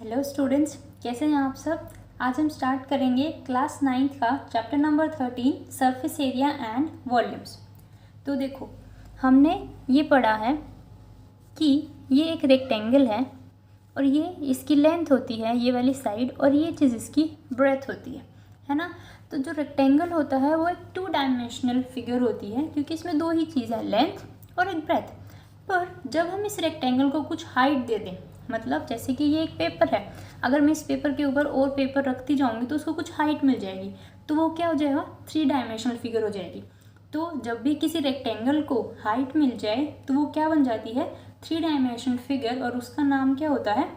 Hello students, कैसे हैं आप सब। आज हम स्टार्ट करेंगे क्लास 9th का chapter number 13 surface area and volumes. तो देखो, हमने ये पढ़ा है कि ये एक रेक्टेंगल है और ये इसकी लेंथ होती है ये वाली साइड और ये चीज़ इसकी ब्रेथ होती है ना। तो जो रेक्टेंगल होता है वो एक 2 डायमेंशनल फिगर होती है क्योंकि इसमें दो ही चीज़ है, लेंथ और एक ब्रेथ। पर जब हम इस रेक्टेंगल को कुछ हाइट दे दें, मतलब जैसे कि ये एक पेपर है, अगर मैं इस पेपर के ऊपर और पेपर रखती जाऊंगी तो उसको कुछ हाइट मिल जाएगी, तो वो क्या हो जाएगा, 3 डायमेंशनल फिगर हो जाएगी। तो जब भी किसी रेक्टेंगल को हाइट मिल जाए तो वो क्या बन जाती है, 3 डायमेंशनल फिगर, और उसका नाम क्या होता है,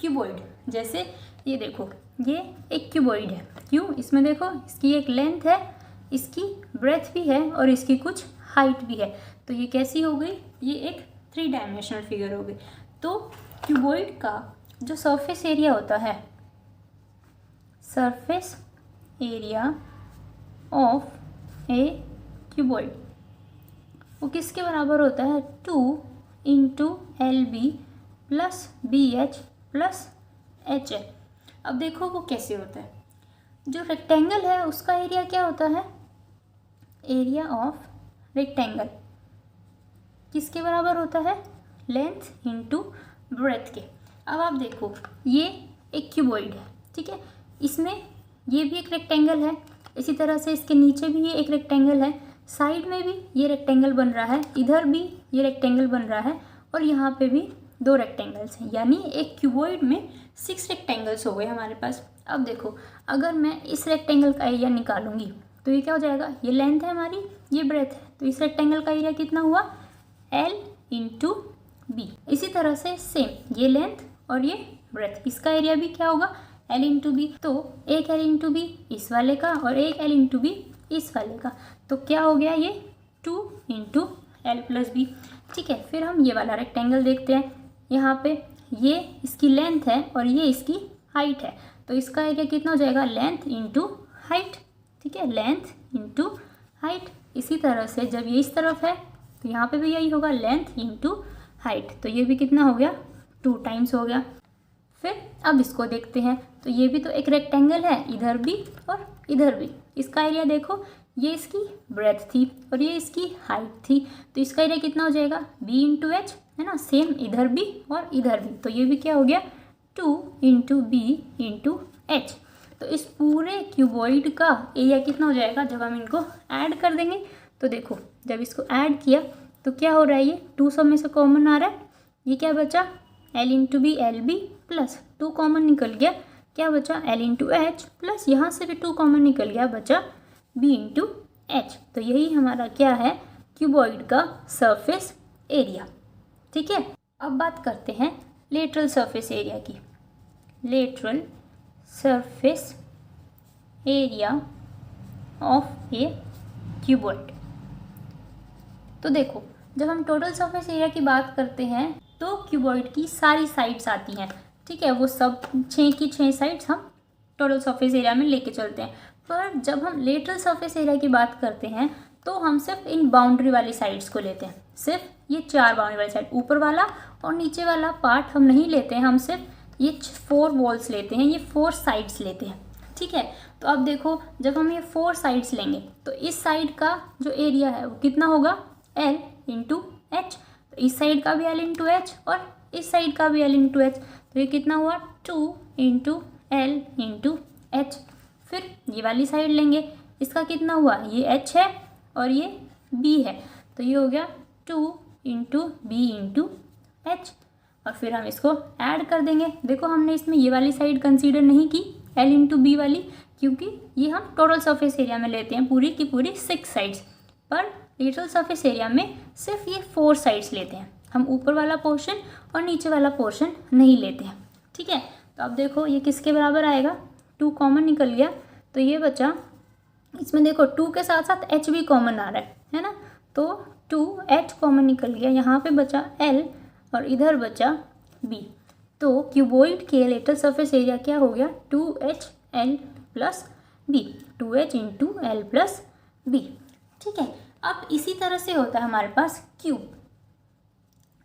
क्यूबॉइड। जैसे ये देखो, ये एक क्यूबॉइड है। क्यों, इसमें देखो इसकी एक लेंथ है, इसकी ब्रेथ भी है और इसकी कुछ हाइट भी है। तो ये कैसी हो गई, ये एक 3 डायमेंशनल फिगर हो गई। तो क्यूबॉइड का जो सरफेस एरिया होता है, surface area of A cuboid, वो किसके बराबर होता है, 2 into LB plus BH plus HL। अब देखो वो कैसे होता है, जो रेक्टेंगल है उसका एरिया क्या होता है, एरिया ऑफ रेक्टेंगल किसके बराबर होता है, लेंथ इंटू ब्रेथ के। अब आप देखो, ये एक क्यूबॉइड है, ठीक है, इसमें ये भी एक रेक्टेंगल है, इसी तरह से इसके नीचे भी ये एक रेक्टेंगल है, साइड में भी ये रेक्टेंगल बन रहा है, इधर भी ये रेक्टेंगल बन रहा है और यहाँ पे भी 2 रेक्टेंगल्स हैं, यानी एक क्यूबॉइड में 6 रेक्टेंगल्स हो गए हमारे पास। अब देखो, अगर मैं इस रेक्टेंगल का एरिया निकालूंगी तो ये क्या हो जाएगा, ये लेंथ है हमारी, ये ब्रेथ है, तो इस रेक्टेंगल का एरिया कितना हुआ, L इंटू बी। इसी तरह से सेम, ये लेंथ और ये ब्रेथ, इसका एरिया भी क्या होगा, L इंटू बी। तो एक L इंटू बी इस वाले का और एक L इंटू बी इस वाले का, तो क्या हो गया, ये 2 इंटू L प्लस बी। ठीक है, फिर हम ये वाला रेक्टेंगल देखते हैं। यहाँ पे ये इसकी लेंथ है और ये इसकी हाइट है, तो इसका एरिया कितना हो जाएगा, लेंथ इंटू हाइट। ठीक है, लेंथ इंटू हाइट। इसी तरह से जब ये इस तरफ है तो यहाँ पे भी यही होगा, लेंथ इंटू हाइट, तो ये भी कितना हो गया, 2 टाइम्स हो गया। फिर अब इसको देखते हैं, तो ये भी तो एक रेक्टेंगल है, इधर भी और इधर भी। इसका एरिया देखो, ये इसकी ब्रेथ थी और ये इसकी हाइट थी, तो इसका एरिया कितना हो जाएगा, B इंटू एच, है ना, सेम इधर भी और इधर भी, तो ये भी क्या हो गया, 2 इंटू B इंटू एच। तो इस पूरे क्यूबॉइड का एरिया कितना हो जाएगा जब हम इनको ऐड कर देंगे। तो देखो, जब इसको ऐड किया तो क्या हो रहा है, ये 2 सब में से कॉमन आ रहा है, ये क्या बचा, L into B LB plus 2 common निकल गया, क्या बचा, L इंटू एच प्लस यहाँ से भी 2 कॉमन निकल गया, बचा B इंटू एच। तो यही हमारा क्या है, क्यूबॉइड का सरफेस एरिया। ठीक है, अब बात करते हैं लेटरल सरफेस एरिया की। Lateral surface area of A cuboid. तो देखो, जब हम टोटल सरफेस एरिया की बात करते हैं तो क्यूबॉइड की सारी साइड्स आती हैं, ठीक है, वो सब 6 की 6 साइड्स हम टोटल सरफेस एरिया में लेके चलते हैं। पर जब हम लेटरल सरफेस एरिया की बात करते हैं तो हम सिर्फ इन बाउंड्री वाली साइड्स को लेते हैं, सिर्फ ये 4 बाउंड्री वाली साइड, ऊपर वाला और नीचे वाला पार्ट हम नहीं लेते हैं, हम सिर्फ ये 4 वॉल्स लेते हैं, ये 4 साइड्स लेते हैं। ठीक है, तो अब देखो, जब हम ये 4 साइड्स लेंगे तो इस साइड का जो एरिया है वो कितना होगा, L इंटू एच, तो इस साइड का भी L इंटू एच और इस साइड का भी L इंटू एच, तो ये कितना हुआ, 2 इंटू L इंटू एच। फिर ये वाली साइड लेंगे, इसका कितना हुआ, ये H है और ये B है, तो ये हो गया 2 इंटू बी इंटू एच, और फिर हम इसको ऐड कर देंगे। देखो, हमने इसमें ये वाली साइड कंसीडर नहीं की, L इंटू बी वाली, क्योंकि ये हम टोटल सरफेस एरिया में लेते हैं पूरी की पूरी 6 साइड्स, पर लेटरल सरफेस एरिया में सिर्फ ये 4 साइड्स लेते हैं, हम ऊपर वाला पोर्शन और नीचे वाला पोर्शन नहीं लेते हैं। ठीक है, तो अब देखो ये किसके बराबर आएगा, 2 कॉमन निकल गया, तो ये बचा, इसमें देखो 2 के साथ साथ H भी कॉमन आ रहा है ना, तो 2H कॉमन निकल गया, यहाँ पे बचा L और इधर बचा B। तो क्यूबॉइड के लेटरल सरफेस एरिया क्या हो गया, 2HL plus B, 2H into L plus B। ठीक है, अब इसी तरह से होता है हमारे पास क्यूब।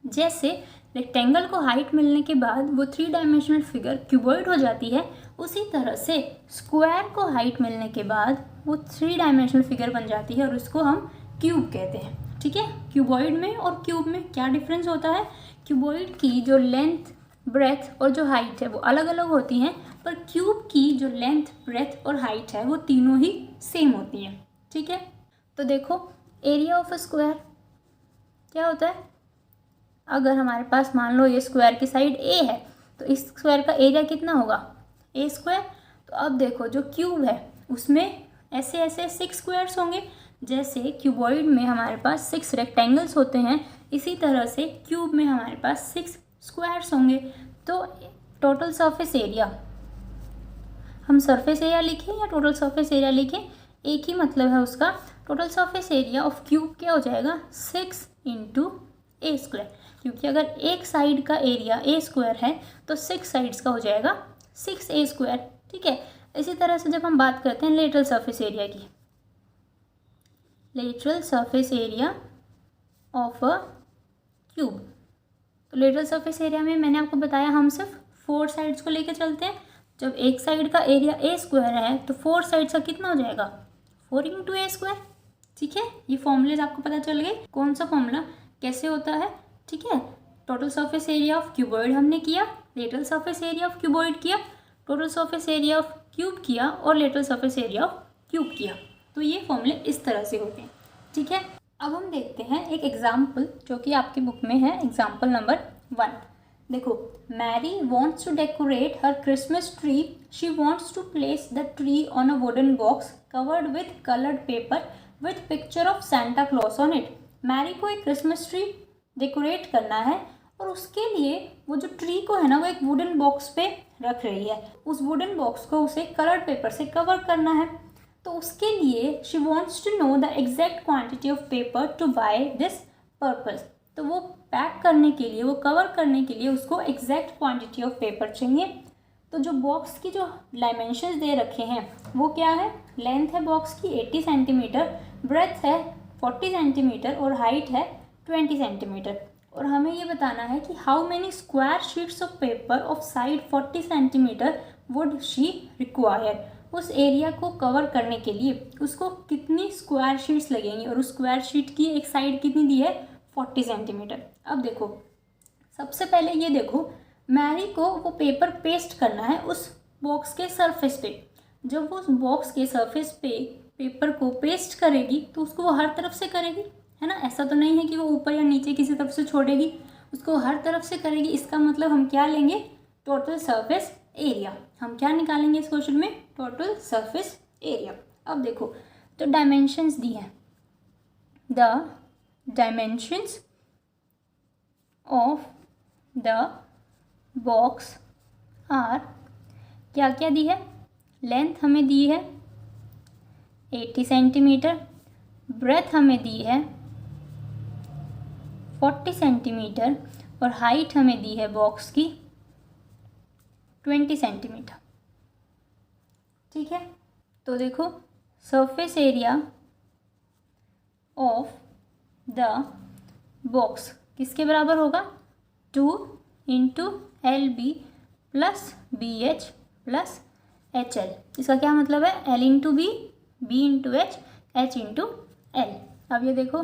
जैसे रेक्टेंगल को हाइट मिलने के बाद वो 3 डायमेंशनल फिगर क्यूबॉइड हो जाती है, उसी तरह से स्क्वायर को हाइट मिलने के बाद वो 3 डायमेंशनल फिगर बन जाती है और उसको हम क्यूब कहते हैं। ठीक है, क्यूबॉइड में और क्यूब में क्या डिफरेंस होता है? क्यूबॉइड की जो लेंथ, ब्रेथ और जो हाइट है वो अलग अलग होती हैं, पर क्यूब की जो लेंथ, ब्रेथ और हाइट है वो तीनों ही सेम होती हैं। ठीक है, तो देखो एरिया ऑफ अ स्क्वायर क्या होता है? अगर हमारे पास मान लो ये स्क्वायर की साइड ए है तो इस स्क्वायर का एरिया कितना होगा? ए स्क्वायर। तो अब देखो जो क्यूब है उसमें ऐसे ऐसे 6 स्क्वायर्स होंगे। जैसे क्यूबॉइड में हमारे पास 6 रेक्टेंगल्स होते हैं, इसी तरह से क्यूब में हमारे पास 6 स्क्वायर्स होंगे। तो टोटल सरफेस एरिया, हम सरफेस एरिया लिखें या टोटल सरफेस एरिया लिखें, एक ही मतलब है उसका। Total surface area of cube क्या हो जाएगा? 6 इंटू ए स्क्वायर, क्योंकि अगर एक साइड का एरिया ए स्क्वायर है तो 6 साइड्स का हो जाएगा 6 ए स्क्वायर। ठीक है, इसी तरह से जब हम बात करते हैं लेटरल सरफेस एरिया की, lateral surface area of a cube, तो लेटरल सरफेस एरिया में मैंने आपको बताया हम सिर्फ 4 साइड्स को लेकर चलते हैं। जब एक साइड का एरिया ए स्क्वायर है तो 4 साइड्स का कितना हो जाएगा? 4 इंटू ए स्क्वायर। ठीक है, ये फॉर्मूलेज आपको पता चल गए, कौन सा फॉर्मूला कैसे होता है। ठीक है, total surface area of cuboid हमने किया, lateral surface area of cuboid किया, total surface area of cube किया और lateral surface area of cube किया। तो ये फॉर्मूले इस तरह से होते हैं। ठीक है, अब हम देखते हैं एक एग्जाम्पल जो कि आपकी बुक में है, एग्जाम्पल नंबर 1। देखो, Mary wants to decorate her Christmas tree, she wants to place the tree on a wooden box covered with coloured paper with picture of Santa Claus on it. Mary को एक Christmas tree decorate करना है और उसके लिए वो जो tree को है ना वो एक वुडन बॉक्स पे रख रही है। उस वुडन बॉक्स को उसे कलर्ड पेपर से कवर करना है। तो उसके लिए she wants to know the exact quantity of paper to buy this purpose. तो वो पैक करने के लिए, वो कवर करने के लिए उसको एग्जैक्ट क्वांटिटी ऑफ पेपर चाहिए। तो जो बॉक्स की जो डायमेंशंस दे रखे हैं वो क्या है? लेंथ है बॉक्स की 80 सेंटीमीटर, ब्रेथ है 40 सेंटीमीटर और हाइट है 20 सेंटीमीटर। और हमें ये बताना है कि how many square sheets of paper of side 40 centimetre would she require. उस एरिया को कवर करने के लिए उसको कितनी स्क्वायर शीट्स लगेंगी और उस स्क्वायर शीट की एक साइड कितनी दी है? 40 सेंटीमीटर। अब देखो, सबसे पहले ये देखो, मैरी को वो पेपर पेस्ट करना है उस बॉक्स के सरफेस पे। जब वो उस बॉक्स के सरफेस पे पेपर को पेस्ट करेगी तो उसको वो हर तरफ से करेगी, है ना। ऐसा तो नहीं है कि वो ऊपर या नीचे किसी तरफ से छोड़ेगी, उसको हर तरफ से करेगी। इसका मतलब हम क्या लेंगे? Total surface area. हम क्या निकालेंगे इस क्वेश्चन में? Total surface area. अब देखो, तो डायमेंशंस दी हैं, the dimensions of the box are, क्या क्या दी है? लेंथ हमें दी है 80 सेंटीमीटर, ब्रेथ हमें दी है 40 सेंटीमीटर और हाइट हमें दी है बॉक्स की 20 सेंटीमीटर। ठीक है, तो देखो surface area of the box किसके बराबर होगा? 2 into LB plus BH plus HL। इसका क्या मतलब है? L into B, B into H, H into L। अब ये देखो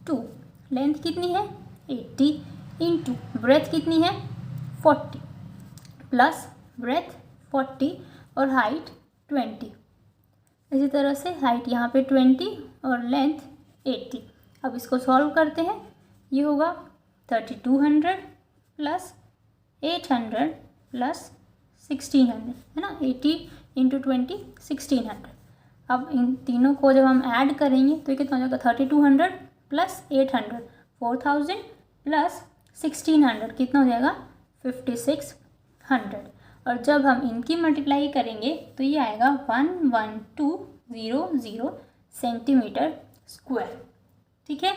2, लेंथ कितनी है 80 इंटू ब्रेथ कितनी है 40 प्लस ब्रेथ 40 और हाइट 20। इसी तरह से हाइट यहाँ पे 20 और लेंथ 80। अब इसको सॉल्व करते हैं, ये होगा 3200 प्लस 800 प्लस 1600, है ना। 80 इंटू 20 1600। अब इन तीनों को जब हम ऐड करेंगे तो ये कितना हो जाएगा? 3200 प्लस 800 4000 प्लस 1600 कितना हो जाएगा? 5600। और जब हम इनकी मल्टीप्लाई करेंगे तो ये आएगा 11200 सेंटीमीटर स्क्वायर। ठीक है,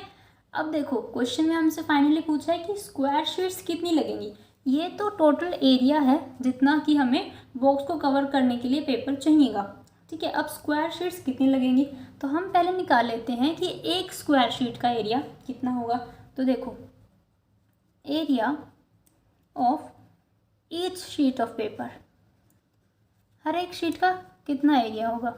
अब देखो क्वेश्चन में हमसे फाइनली पूछा है कि स्क्वायर शीट्स कितनी लगेंगी। ये तो टोटल एरिया है जितना कि हमें बॉक्स को कवर करने के लिए पेपर चाहिएगा। ठीक है, अब स्क्वायर शीट्स कितनी लगेंगी तो हम पहले निकाल लेते हैं कि एक स्क्वायर शीट का एरिया कितना होगा। तो देखो, area of each sheet of paper, हर एक शीट का कितना एरिया होगा।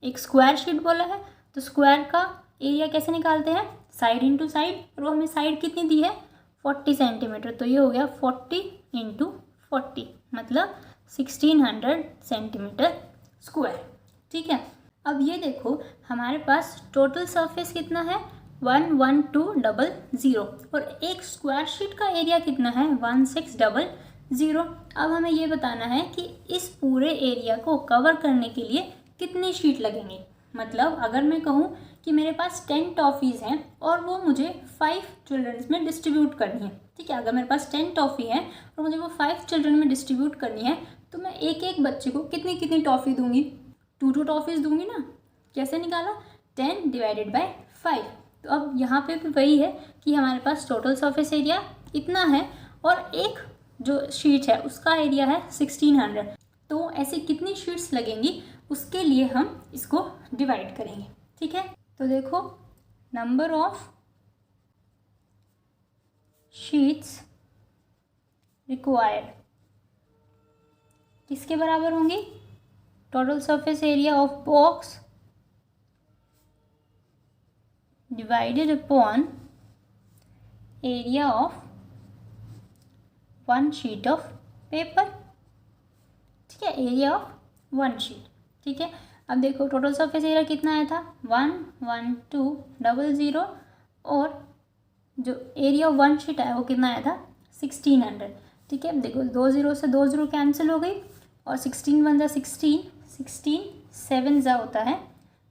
एक स्क्वायर शीट बोला है तो स्क्वायर का एरिया कैसे निकालते हैं, साइड इंटू साइड, और वो हमें साइड कितनी दी है 40 सेंटीमीटर, तो ये हो गया 40 इंटू 40 मतलब 1600 सेंटीमीटर स्क्वायर। ठीक है, अब ये देखो हमारे पास टोटल सरफेस कितना है 11200 और एक स्क्वायर शीट का एरिया कितना है 1600। अब हमें ये बताना है कि इस पूरे एरिया को कवर करने के लिए कितनी शीट लगेंगी। मतलब अगर मैं कहूँ कि मेरे पास 10 टॉफ़ीज़ हैं और वो मुझे 5 चिल्ड्रंस में डिस्ट्रीब्यूट करनी है। ठीक है, अगर मेरे पास 10 टॉफ़ी है और मुझे वो 5 चिल्ड्रन में डिस्ट्रीब्यूट करनी है तो मैं एक एक बच्चे को कितनी कितनी टॉफ़ी दूंगी, 2 टॉफ़ीज़ दूंगी ना। कैसे निकाला, 10 डिवाइडेड बाय 5। तो अब यहाँ पे भी वही है कि हमारे पास टोटल सरफेस एरिया इतना है और एक जो शीट है उसका एरिया है 1600। तो ऐसे कितनी शीट्स लगेंगी उसके लिए हम इसको डिवाइड करेंगे। ठीक है, तो देखो नंबर ऑफ शीट्स रिक्वायर्ड किसके बराबर होंगी, total surface area of box divided upon area of 1 sheet of paper. ठीक है, एरिया ऑफ 1 शीट। ठीक है, अब देखो टोटल सरफेस एरिया कितना आया था 11200 और जो एरिया ऑफ 1 शीट है वो कितना आया था 1600। ठीक है, देखो 2 0 से 2 0 कैंसिल हो गई और 16 1 जा 16, 16 7 जा होता है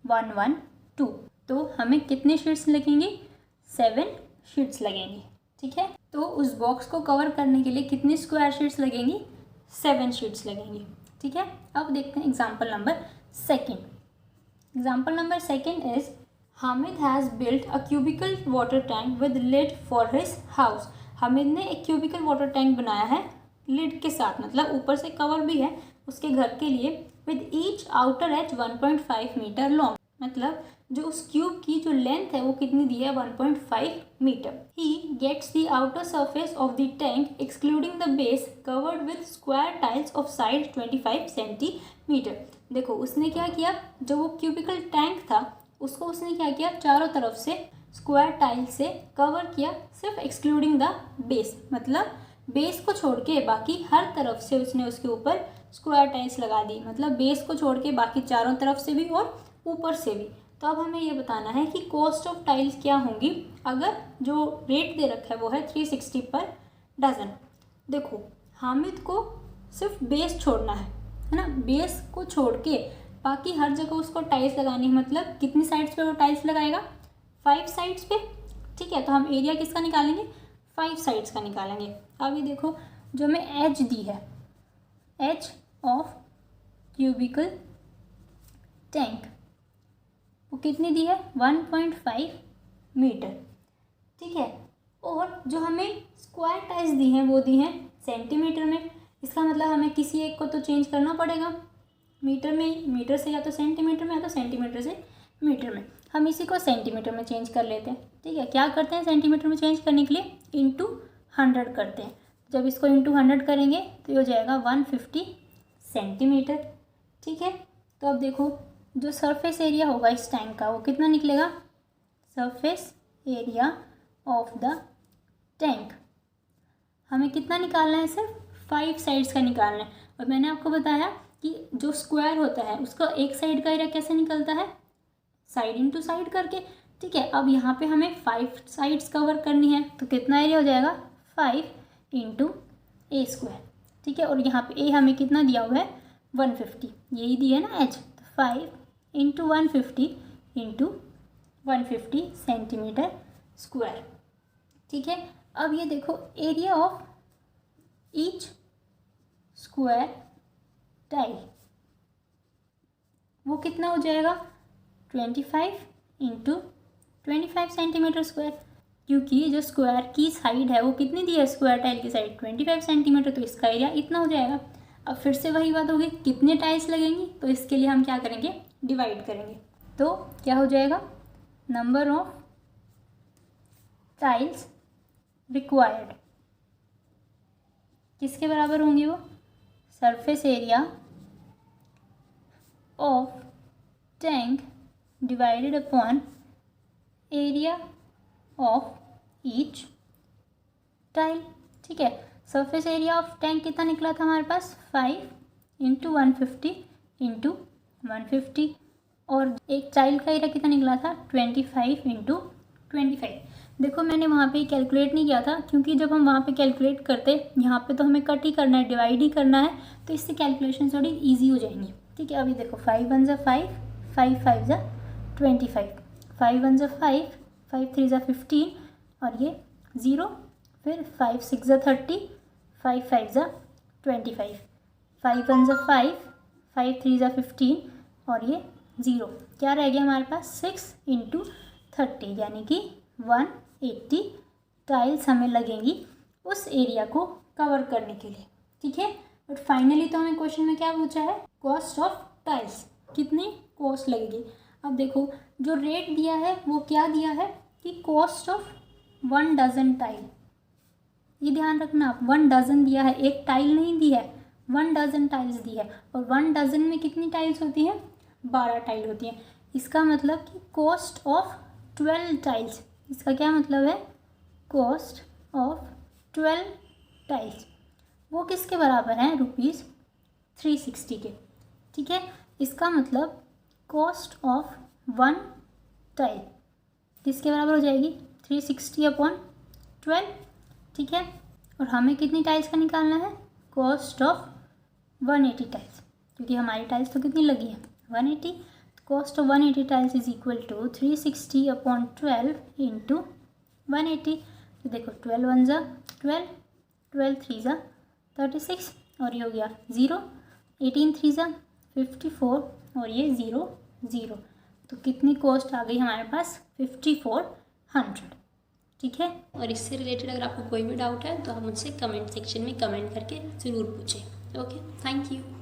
112। तो हमें कितने शीट्स लगेंगी 7 शीट्स लगेंगी। ठीक है, तो उस बॉक्स को कवर करने के लिए कितनी स्क्वायर शीट्स लगेंगी 7 शीट्स लगेंगी। ठीक है, अब देखते हैं example number 2। Example number 2 is Hamid has built a cubical water tank with lid for his house. Hamid ने एक क्यूबिकल वाटर टैंक बनाया है लिड के साथ, मतलब ऊपर से कवर भी है उसके घर के लिए, with each outer edge 1.5 metre long. मतलब जो उस क्यूब की जो लेंथ है वो कितनी दी है 1.5 metre. He gets the outer surface of the tank excluding the base covered with square tiles of side 25 centimetre. देखो उसने क्या किया, जो वो क्यूबिकल टैंक था उसको उसने क्या किया चारों तरफ से स्क्वायर टाइल से कवर किया, सिर्फ एक्सक्लूडिंग द बेस, मतलब बेस को छोड़ के बाकी हर तरफ से उसने उसके ऊपर स्क्वायर टाइल्स लगा दी, मतलब बेस को छोड़ के बाकी चारों तरफ से भी और ऊपर से भी। तो अब हमें ये बताना है कि कॉस्ट ऑफ टाइल्स क्या होंगी अगर जो रेट दे रखा है वो है 360 पर डजन। देखो हामिद को सिर्फ बेस छोड़ना है ना, बेस को छोड़ के बाकी हर जगह उसको टाइल्स लगानी है। मतलब कितनी साइड्स पे वो टाइल्स लगाएगा 5 साइड्स पे। ठीक है, तो हम एरिया किसका निकालेंगे 5 साइड्स का निकालेंगे। अब ये देखो जो हमें एच दी है, एच ऑफ क्यूबिकल टैंक वो कितनी दी है 1.5 मीटर। ठीक है, और जो हमें स्क्वायर टाइल्स दी हैं वो दी हैं सेंटीमीटर में। इसका मतलब हमें किसी एक को तो चेंज करना पड़ेगा मीटर में, मीटर से या तो सेंटीमीटर में या तो सेंटीमीटर से मीटर में। हम इसी को सेंटीमीटर में चेंज कर लेते हैं। ठीक है, क्या करते हैं सेंटीमीटर में चेंज करने के लिए इंटू 100 करते हैं। जब इसको इंटू 100 करेंगे तो ये हो जाएगा 150 सेंटीमीटर। ठीक है, तो अब देखो जो सरफेस एरिया होगा इस टैंक का वो कितना निकलेगा, surface area of the tank हमें कितना निकालना है, सिर्फ 5 साइड्स का निकालना है। और मैंने आपको बताया कि जो स्क्वायर होता है उसका एक साइड का एरिया कैसे निकलता है, साइड इंटू साइड करके। ठीक है, अब यहाँ पे हमें 5 साइड्स कवर करनी है तो कितना एरिया हो जाएगा 5 इंटू ए स्क्वायर। ठीक है, और यहाँ पे ए हमें कितना दिया हुआ है 150, यही दिया है ना एच, तो 5 इंटू 150 इंटू 150 सेंटीमीटर स्क्वायर। ठीक है, अब ये देखो area of each square tile वो कितना हो जाएगा 25 इंटू 25 सेंटीमीटर स्क्वायर, क्योंकि जो स्क्वायर की साइड है वो कितनी दी है स्क्वायर टाइल की साइड 25 सेंटीमीटर, तो इसका एरिया इतना हो जाएगा। अब फिर से वही बात होगी कितने टाइल्स लगेंगी, तो इसके लिए हम क्या करेंगे डिवाइड करेंगे। तो क्या हो जाएगा नंबर ऑफ टाइल्स रिक्वायर्ड किसके बराबर होंगी वो? Surface area of tank divided upon area of each tile. ठीक है, सरफेस एरिया ऑफ टैंक कितना निकला था हमारे पास? 5 इंटू 150 इंटू 150, और एक टाइल का एरिया कितना निकला था? 25 इंटू 25। देखो मैंने वहाँ पे कैलकुलेट नहीं किया था, क्योंकि जब हम वहाँ पे कैलकुलेट करते, यहाँ पे तो हमें कट ही करना है, डिवाइड ही करना है, तो इससे कैलकुलेशन थोड़ी ईजी हो जाएंगी। ठीक है, अभी देखो 5 1 ज़ा 5, 5 5 ज़ा 25, 5 1 ज़ा 5, 5 3 ज़ा 15, और ये 0, फिर 5 6 ज़ा 30, 5 5 ज़ा 25, 5 1 ज़ा 5, 5 3 ज़ा 15, और ये 0, क्या रह गया हमारे पास? 6 इंटू 30, यानी कि 180 टाइल्स हमें लगेंगी उस एरिया को कवर करने के लिए। ठीक है, बट फाइनली तो हमें क्वेश्चन में क्या पूछा है? कॉस्ट ऑफ टाइल्स, कितनी कॉस्ट लगेगी। अब देखो जो रेट दिया है वो क्या दिया है कि कॉस्ट ऑफ 1 डजन टाइल, ये ध्यान रखना आप, 1 डजन दिया है, एक टाइल नहीं दी है, 1 डजन टाइल्स दी है, और 1 डजन में कितनी टाइल्स होती हैं? 12 टाइल होती हैं। इसका मतलब कि कॉस्ट ऑफ 12 टाइल्स, इसका क्या मतलब है? कॉस्ट ऑफ 12 टाइल्स वो किसके बराबर हैं? ₹360 के। ठीक है, इसका मतलब कॉस्ट ऑफ 1 टाइल किसके बराबर हो जाएगी? 360 अपॉन 12। ठीक है, और हमें कितनी टाइल्स का निकालना है? कॉस्ट ऑफ 180 टाइल्स, क्योंकि हमारी टाइल्स तो कितनी लगी है? 180। Cost of 180 tiles is equal to 360 upon 12 into 180। तो देखो 12 1 ज़ा 12, 12 3 ज़ा 36, और ये हो गया 0, 18 3 ज़ा 54, और ये 0 0। तो कितनी कॉस्ट आ गई हमारे पास? 5400। ठीक है, और इससे रिलेटेड अगर आपको कोई भी डाउट है तो आप मुझसे कमेंट सेक्शन में कमेंट करके ज़रूर पूछें। Okay, thank you.